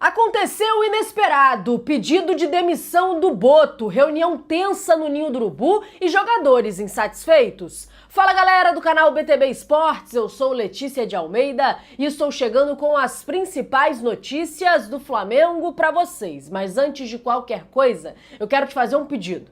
Aconteceu o inesperado, pedido de demissão do Boto, reunião tensa no Ninho do Urubu e jogadores insatisfeitos. Fala galera do canal BTB Esportes, eu sou Letícia de Almeida e estou chegando com as principais notícias do Flamengo para vocês. Mas antes de qualquer coisa, eu quero te fazer um pedido.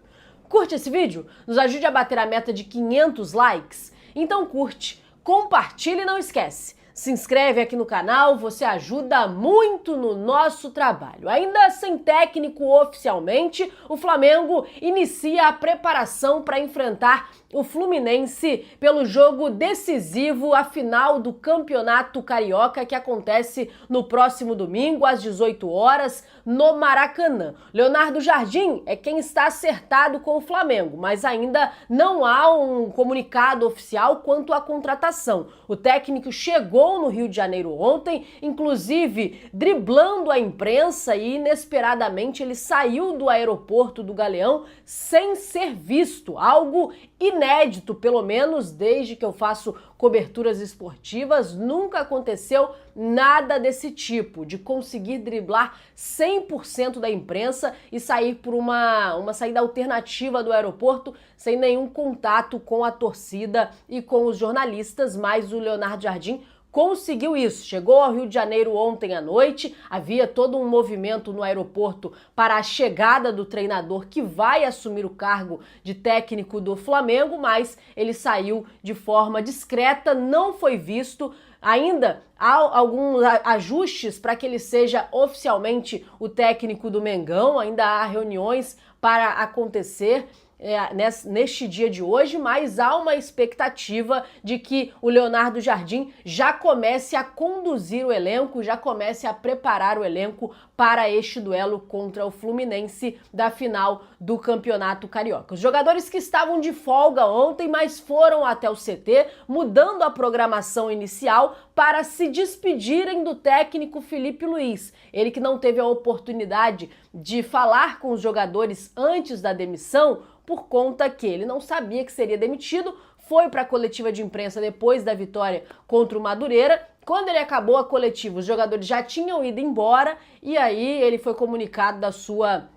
Curte esse vídeo? Nos ajude a bater a meta de 500 likes? Então curte, compartilha e não esquece. Se inscreve aqui no canal, você ajuda muito no nosso trabalho. Ainda sem técnico oficialmente, o Flamengo inicia a preparação para enfrentar o Fluminense pelo jogo decisivo, a final do Campeonato Carioca, que acontece no próximo domingo, às 18 horas, no Maracanã. Leonardo Jardim é quem está acertado com o Flamengo, mas ainda não há um comunicado oficial quanto à contratação. O técnico chegou no Rio de Janeiro ontem, inclusive driblando a imprensa, e inesperadamente ele saiu do aeroporto do Galeão sem ser visto, algo inédito, pelo menos desde que eu faço coberturas esportivas. Nunca aconteceu nada desse tipo, de conseguir driblar 100% da imprensa e sair por uma saída alternativa do aeroporto sem nenhum contato com a torcida e com os jornalistas, mas o Leonardo Jardim conseguiu isso. Chegou ao Rio de Janeiro ontem à noite, havia todo um movimento no aeroporto para a chegada do treinador que vai assumir o cargo de técnico do Flamengo, mas ele saiu de forma discreta, não foi visto. Ainda há alguns ajustes para que ele seja oficialmente o técnico do Mengão, ainda há reuniões para acontecer neste dia de hoje, mas há uma expectativa de que o Leonardo Jardim já comece a conduzir o elenco, já comece a preparar o elenco para este duelo contra o Fluminense da final do Campeonato Carioca. Os jogadores que estavam de folga ontem, mas foram até o CT, mudando a programação inicial para se despedirem do técnico Filipe Luiz. Ele que não teve a oportunidade de falar com os jogadores antes da demissão, por conta que ele não sabia que seria demitido, foi para a coletiva de imprensa depois da vitória contra o Madureira. Quando ele acabou a coletiva, os jogadores já tinham ido embora e aí ele foi comunicado da sua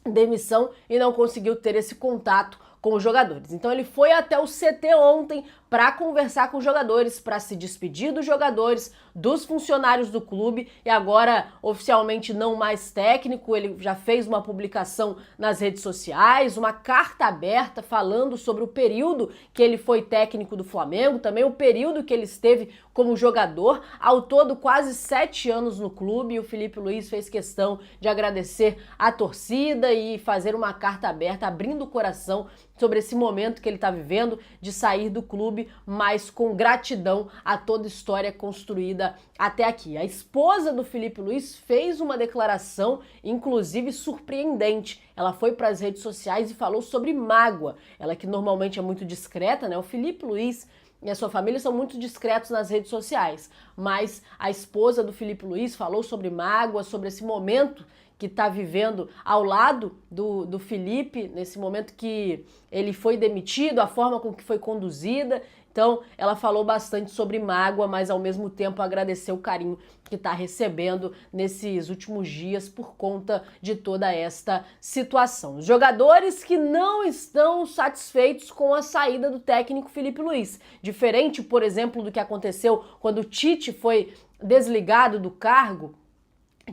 demissão e não conseguiu ter esse contato com os jogadores. Então ele foi até o CT ontem para conversar com os jogadores, para se despedir dos jogadores, dos funcionários do clube, e agora oficialmente não mais técnico. Ele já fez uma publicação nas redes sociais, uma carta aberta falando sobre o período que ele foi técnico do Flamengo, também o período que ele esteve como jogador, ao todo quase 7 anos no clube, e o Filipe Luiz fez questão de agradecer a torcida e fazer uma carta aberta, abrindo o coração sobre esse momento que ele está vivendo de sair do clube, mas com gratidão a toda a história construída até aqui. A esposa do Filipe Luiz fez uma declaração, inclusive surpreendente. Ela foi para as redes sociais e falou sobre mágoa. Ela que normalmente é muito discreta, né? O Filipe Luiz e a sua família são muito discretos nas redes sociais, mas a esposa do Filipe Luiz falou sobre mágoa, sobre esse momento que está vivendo ao lado do Filipe, nesse momento que ele foi demitido, a forma com que foi conduzida. Então, ela falou bastante sobre mágoa, mas ao mesmo tempo agradeceu o carinho que está recebendo nesses últimos dias por conta de toda esta situação. Os jogadores que não estão satisfeitos com a saída do técnico Filipe Luiz. Diferente, por exemplo, do que aconteceu quando o Tite foi desligado do cargo,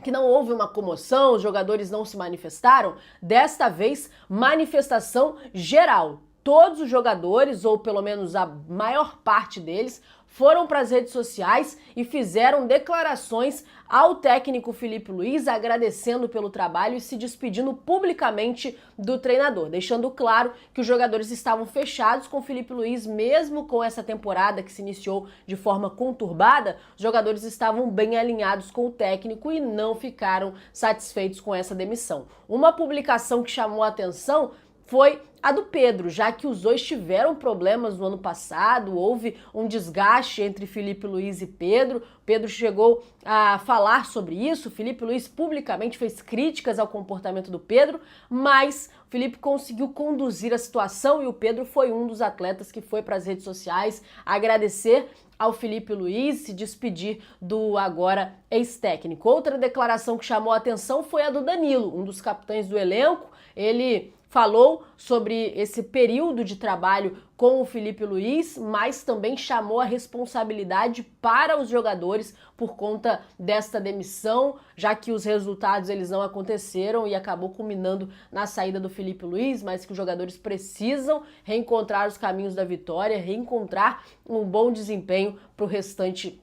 que não houve uma comoção, os jogadores não se manifestaram. Desta vez, manifestação geral. Todos os jogadores, ou pelo menos a maior parte deles, foram para as redes sociais e fizeram declarações ao técnico Filipe Luiz, agradecendo pelo trabalho e se despedindo publicamente do treinador, deixando claro que os jogadores estavam fechados com o Filipe Luiz, mesmo com essa temporada que se iniciou de forma conturbada. Os jogadores estavam bem alinhados com o técnico e não ficaram satisfeitos com essa demissão. Uma publicação que chamou a atenção foi a do Pedro, já que os dois tiveram problemas no ano passado, houve um desgaste entre Filipe Luiz e Pedro. Pedro chegou a falar sobre isso, Filipe Luiz publicamente fez críticas ao comportamento do Pedro, mas o Filipe conseguiu conduzir a situação e o Pedro foi um dos atletas que foi para as redes sociais agradecer ao Felipe Luiz se despedir do agora ex-técnico. Outra declaração que chamou a atenção foi a do Danilo, um dos capitães do elenco. Ele falou sobre esse período de trabalho com o Felipe Luiz, mas também chamou a responsabilidade para os jogadores por conta desta demissão, já que os resultados eles não aconteceram e acabou culminando na saída do Felipe Luiz, mas que os jogadores precisam reencontrar os caminhos da vitória, reencontrar um bom desempenho para o restante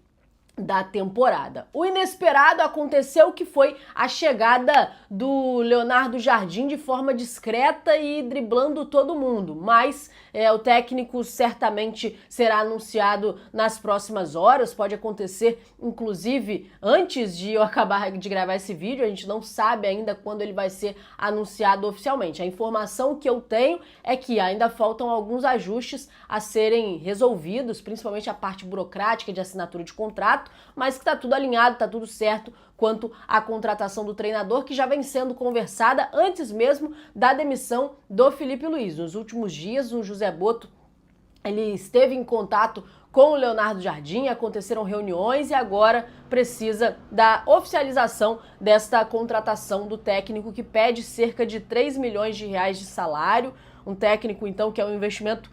da temporada. O inesperado aconteceu, que foi a chegada do Leonardo Jardim de forma discreta e driblando todo mundo, mas o técnico certamente será anunciado nas próximas horas, pode acontecer inclusive antes de eu acabar de gravar esse vídeo, a gente não sabe ainda quando ele vai ser anunciado oficialmente. A informação que eu tenho é que ainda faltam alguns ajustes a serem resolvidos, principalmente a parte burocrática de assinatura de contrato, mas que tá tudo alinhado, tá tudo certo quanto à contratação do treinador, que já vem sendo conversada antes mesmo da demissão do Felipe Luiz. Nos últimos dias, o José Botto ele esteve em contato com o Leonardo Jardim, aconteceram reuniões e agora precisa da oficialização desta contratação do técnico, que pede cerca de 3 milhões de reais de salário, um técnico então que é um investimento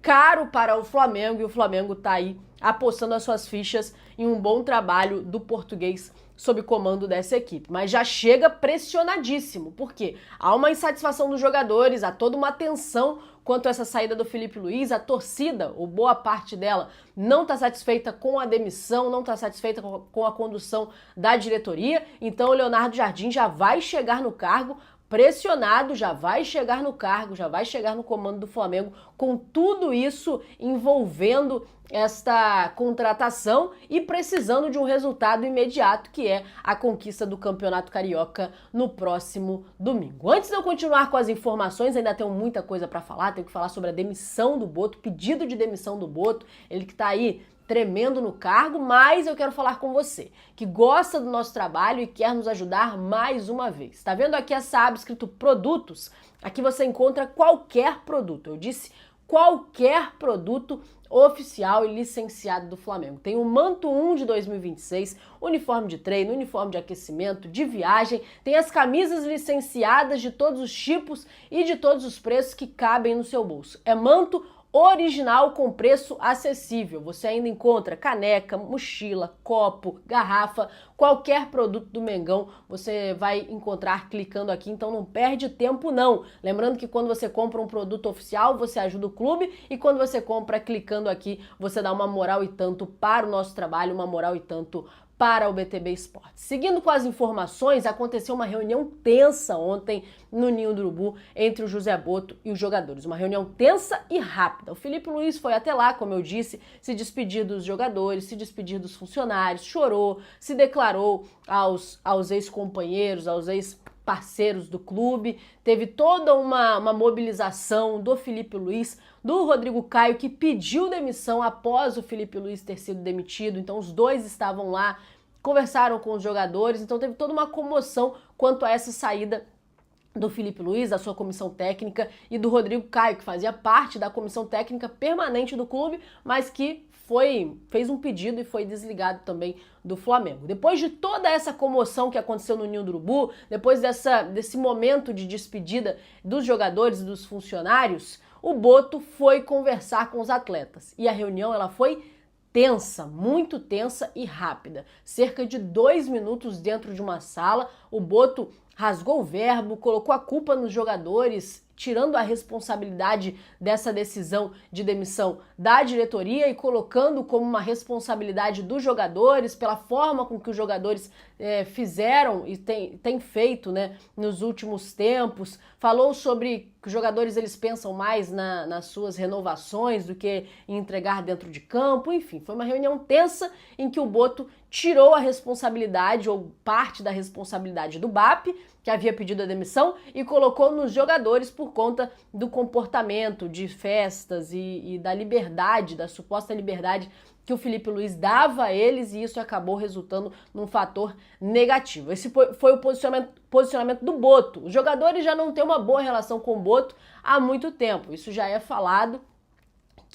caro para o Flamengo, e o Flamengo está aí apostando as suas fichas em um bom trabalho do português sob comando dessa equipe. Mas já chega pressionadíssimo, porque há uma insatisfação dos jogadores, há toda uma tensão quanto a essa saída do Felipe Luiz. A torcida, ou boa parte dela, não está satisfeita com a demissão, não está satisfeita com a condução da diretoria. Então o Leonardo Jardim já vai chegar no cargo pressionado, já vai chegar no cargo, já vai chegar no comando do Flamengo, com tudo isso envolvendo esta contratação e precisando de um resultado imediato, que é a conquista do Campeonato Carioca no próximo domingo. Antes de eu continuar com as informações, ainda tenho muita coisa para falar, tenho que falar sobre a demissão do Botto, pedido de demissão do Botto, ele que está aí tremendo no cargo, mas eu quero falar com você, que gosta do nosso trabalho e quer nos ajudar mais uma vez. Tá vendo aqui essa aba escrito produtos? Aqui você encontra qualquer produto, eu disse qualquer produto oficial e licenciado do Flamengo. Tem o Manto 1 de 2026, uniforme de treino, uniforme de aquecimento, de viagem, tem as camisas licenciadas de todos os tipos e de todos os preços que cabem no seu bolso. É manto original com preço acessível. Você ainda encontra caneca, mochila, copo, garrafa, qualquer produto do Mengão você vai encontrar clicando aqui, então não perde tempo não. Lembrando que quando você compra um produto oficial, você ajuda o clube, e quando você compra clicando aqui, você dá uma moral e tanto para o nosso trabalho, uma moral e tanto para o BTB Esportes. Seguindo com as informações, aconteceu uma reunião tensa ontem no Ninho do Urubu entre o José Botto e os jogadores. Uma reunião tensa e rápida. O Felipe Luiz foi até lá, como eu disse, se despedir dos jogadores, se despedir dos funcionários, chorou, se declarou aos ex-companheiros, aos ex-parceiros do clube. Teve toda uma mobilização do Felipe Luiz, do Rodrigo Caio, que pediu demissão após o Felipe Luiz ter sido demitido. Então os dois estavam lá, conversaram com os jogadores, então teve toda uma comoção quanto a essa saída do Felipe Luiz, da sua comissão técnica, e do Rodrigo Caio, que fazia parte da comissão técnica permanente do clube, mas que fez um pedido e foi desligado também do Flamengo. Depois de toda essa comoção que aconteceu no Ninho do Urubu, depois desse momento de despedida dos jogadores e dos funcionários, o Botto foi conversar com os atletas. E a reunião ela foi tensa, muito tensa e rápida. Cerca de 2 minutos dentro de uma sala, o Botto rasgou o verbo, colocou a culpa nos jogadores, tirando a responsabilidade dessa decisão de demissão da diretoria e colocando como uma responsabilidade dos jogadores, pela forma com que os jogadores fizeram e têm feito, né, nos últimos tempos. Falou sobre que os jogadores eles pensam mais nas suas renovações do que em entregar dentro de campo. Enfim, foi uma reunião tensa em que o Botto tirou a responsabilidade, ou parte da responsabilidade, do BAP, que havia pedido a demissão, e colocou nos jogadores por conta do comportamento de festas e da liberdade, da suposta liberdade que o Felipe Luiz dava a eles, e isso acabou resultando num fator negativo. Esse foi o posicionamento do Botto. Os jogadores já não têm uma boa relação com o Botto há muito tempo. Isso já é falado,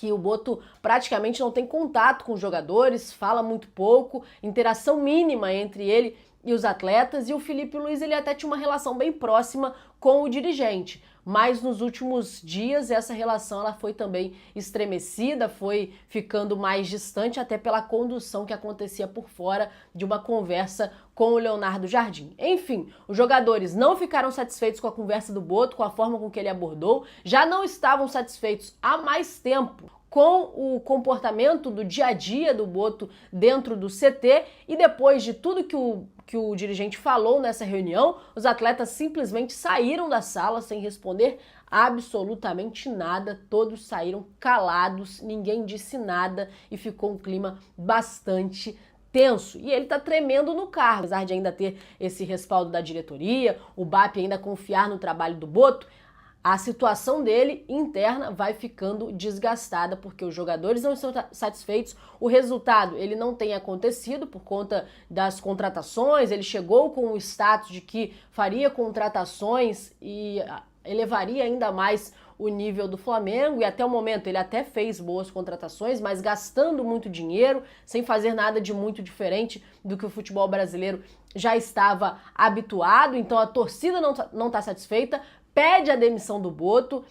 que o Boto praticamente não tem contato com os jogadores, fala muito pouco, interação mínima entre ele e os atletas, e o Filipe Luiz ele até tinha uma relação bem próxima com o dirigente. Mas nos últimos dias essa relação ela foi também estremecida, foi ficando mais distante até pela condução que acontecia por fora de uma conversa com o Leonardo Jardim. Enfim, os jogadores não ficaram satisfeitos com a conversa do Boto, com a forma com que ele abordou, já não estavam satisfeitos há mais tempo com o comportamento do dia a dia do Boto dentro do CT, e depois de tudo que o dirigente falou nessa reunião, os atletas simplesmente saíram da sala sem responder absolutamente nada, todos saíram calados, ninguém disse nada e ficou um clima bastante tenso. E ele tá tremendo no cargo, apesar de ainda ter esse respaldo da diretoria, o BAP ainda confiar no trabalho do Boto. A situação dele interna vai ficando desgastada porque os jogadores não estão satisfeitos, o resultado ele não tem acontecido por conta das contratações, ele chegou com o status de que faria contratações e elevaria ainda mais o nível do Flamengo, e até o momento ele até fez boas contratações, mas gastando muito dinheiro, sem fazer nada de muito diferente do que o futebol brasileiro já estava habituado. Então a torcida não está satisfeita, pede a demissão do Boto,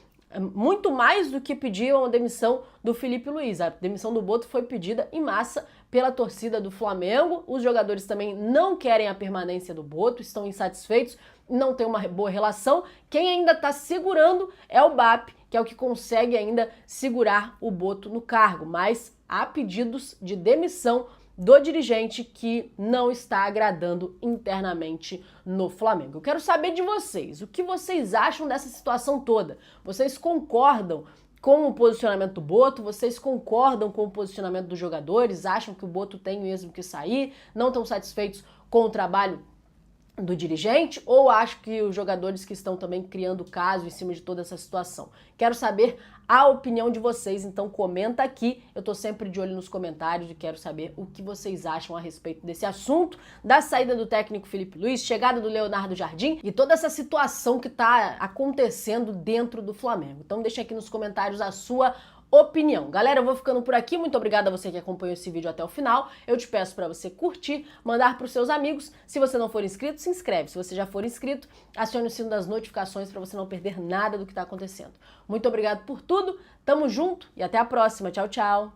muito mais do que pediam a demissão do Filipe Luiz. A demissão do Boto foi pedida em massa pela torcida do Flamengo. Os jogadores também não querem a permanência do Boto, estão insatisfeitos, não tem uma boa relação. Quem ainda está segurando é o BAP, que é o que consegue ainda segurar o Boto no cargo, mas há pedidos de demissão do dirigente que não está agradando internamente no Flamengo. Eu quero saber de vocês, o que vocês acham dessa situação toda? Vocês concordam com o posicionamento do Boto? Vocês concordam com o posicionamento dos jogadores? Acham que o Boto tem mesmo que sair? Não estão satisfeitos com o trabalho do dirigente, ou acho que os jogadores que estão também criando caso em cima de toda essa situação? Quero saber a opinião de vocês, então comenta aqui, eu tô sempre de olho nos comentários e quero saber o que vocês acham a respeito desse assunto, da saída do técnico Filipe Luiz, chegada do Leonardo Jardim e toda essa situação que tá acontecendo dentro do Flamengo. Então deixa aqui nos comentários a sua opinião. Galera, eu vou ficando por aqui. Muito obrigada a você que acompanhou esse vídeo até o final. Eu te peço para você curtir, mandar para os seus amigos. Se você não for inscrito, se inscreve. Se você já for inscrito, acione o sino das notificações para você não perder nada do que está acontecendo. Muito obrigado por tudo. Tamo junto e até a próxima. Tchau, tchau.